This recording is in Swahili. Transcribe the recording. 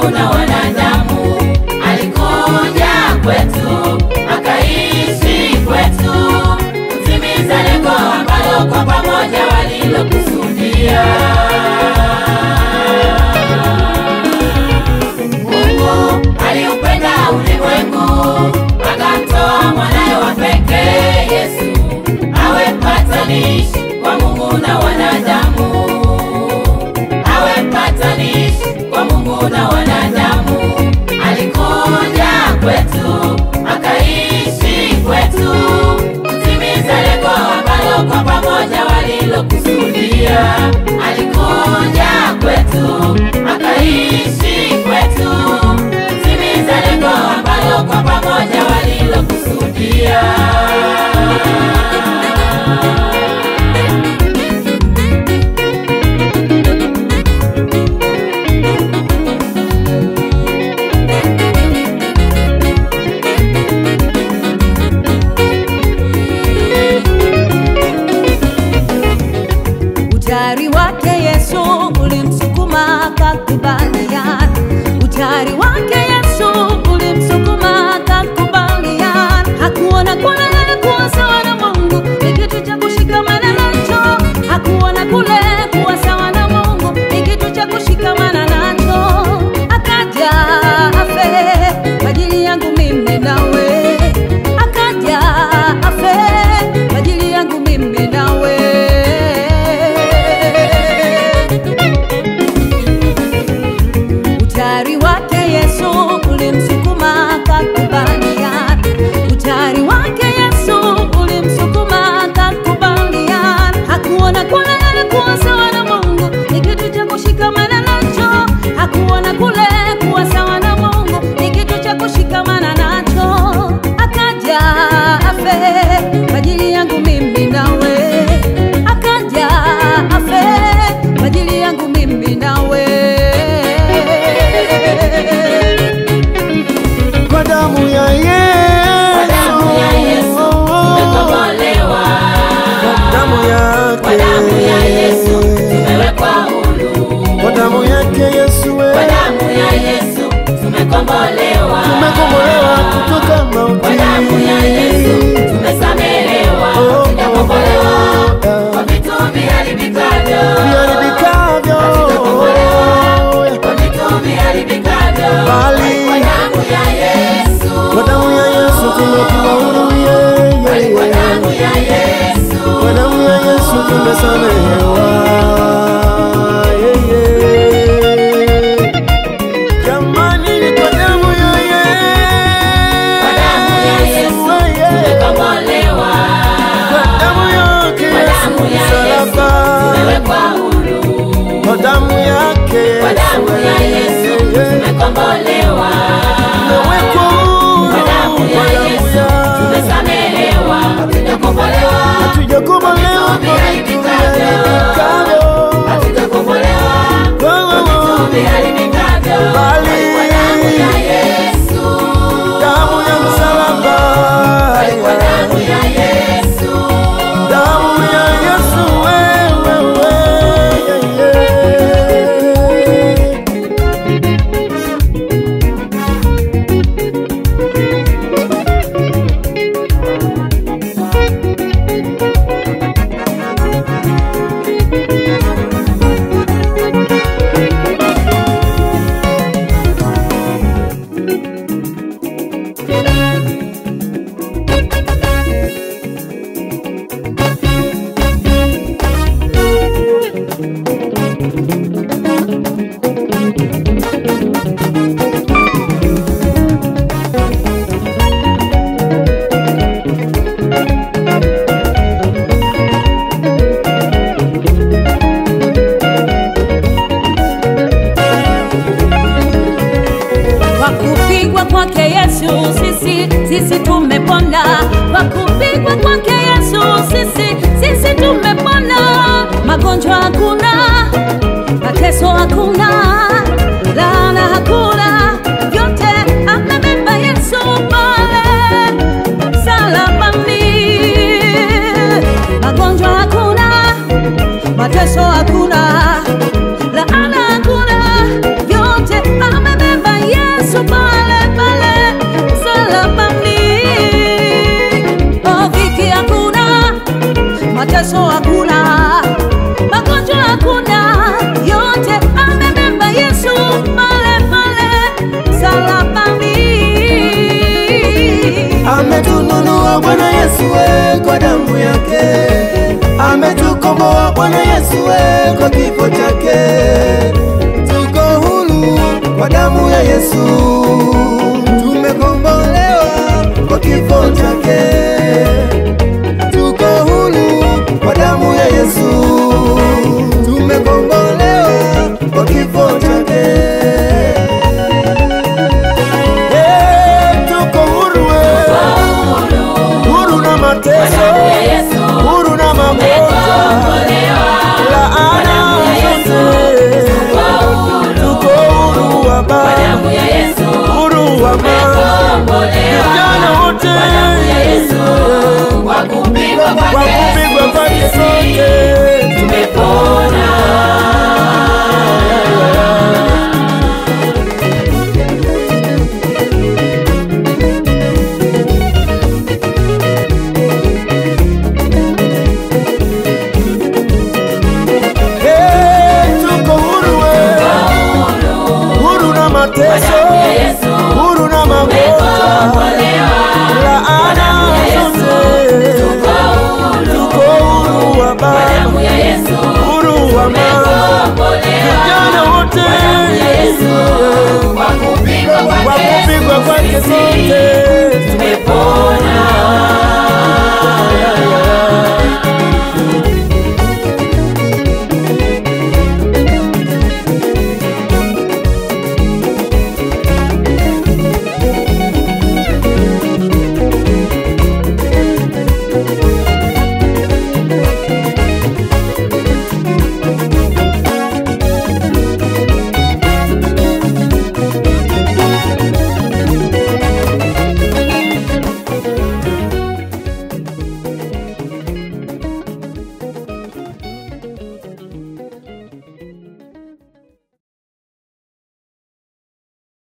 Mungu na wanadamu. Alikuja kwetu, akaishi kwetu, kutimiza lengo ambalo kwa pamoja walilokusudia. Mungu aliupenda ulimwengu, akamtoa mwanae wa pekee Yesu, awe mpatanishi kwa Mungu na wanadamu. Awe mpatanishi kwa Mungu na wanadamu. Alikuja kwetu, akaishi kwetu, kutimiza lengo ambalo kwa pamoja walilokusudia. Alikuja kwetu, akaishi kwetu, kutimiza lengo ambalo kwa pamoja walilokusudia. Utayari wake Yesu ulimsukuma akakubaliana. Utayari wake Yesu ulimsukuma akakubaliana. Hakuona kule kuwa sawa na Mungu ni kitu cha kushikamana nacho. Hakuona kule kuwa sawa na Mungu ni kitu cha kushikamana nacho. Akaja afe kwa ajili yangu mimi nawe. Akaja afe kwa ajili yangu mimi nawe. Utayari wake Yesu ulimsukuma akakubaliana. Utayari wake Yesu ulimsukuma akakubaliana. Hakuona kule kuwa sawa na Mungu ni kitu cha kushikamana nacho. Hakuona kule kuwa sawa na Mungu ni kitu cha kushikamana nacho. Akaja afe kwa ajili yangu mimi nawe. Akaja afe kwa ajili yangu mimi nawe. Kwa damu ya Yesu tumekombolewa. Kwa damu yake, Kwa damu ya Yesu tumewekwa huru. kwa damu yake Yesu, Kwa damu ya Yesu tumekombolewa. tumekombolewa kutoka mauti. Kwa damu ya Yesu tumesamehewa. Tumekombolewa kwa vitu viharibikavyo. Viharibikavyo, Kwa vitu viharibikavyo. Bali Kwa damu ya Yesu. kwa damu ya Yesu tumekuwa huru. Kwa damu ya Yesu. Kwa damu ya Yesu tumesamehewa. Jamani, kwa damu ya Kwa damu ya Yesu tumekombolewa. Kwa damu yake Kwa damu ya Yesu msalaba, tumewekwa huru. kwa damu yake Kwa damu ya Yesu tumekombolewa. tumewekwa huru. Kwa damu ya Yesu tumesamehewa. Hatujakombolewa. Hatujakombolewa kwa vitu viharibikavyo, Hatujakombolewa kwa vitu viharibikavyo. Bali Kwa damu ya Yesu. damu ya msalaba, Kwa damu ya Yesu. damu ya Yesu, wewe. sisi tumepona. Kwa kupigwa kwake Yesu sisi tumepona. Magonjwa hakuna, mateso hakuna, laana hakuna, vyote amebeba Yesu pale msalabani. Magonjwa hakuna, mateso hakuna, laana hakuna, vyote amebeba Ametununua Bwana Yesu kwa damu yake, ametukomboa Bwana Yesu kwa kifo chake. Tuko huru kwa damu ya Yesu, tumekombolewa kwa kifo chake. Tuko huru kwa damu ya Yesu, tumekombolewa kwa kifo chake. Tuko huru, huru na mateso, huru na magonjwa, laana zote. Tuko huru wa Baba, huru wa mama, vijana wote, kwa kupigwa kwake sote tumepona. Tuko huru, huru na mateso,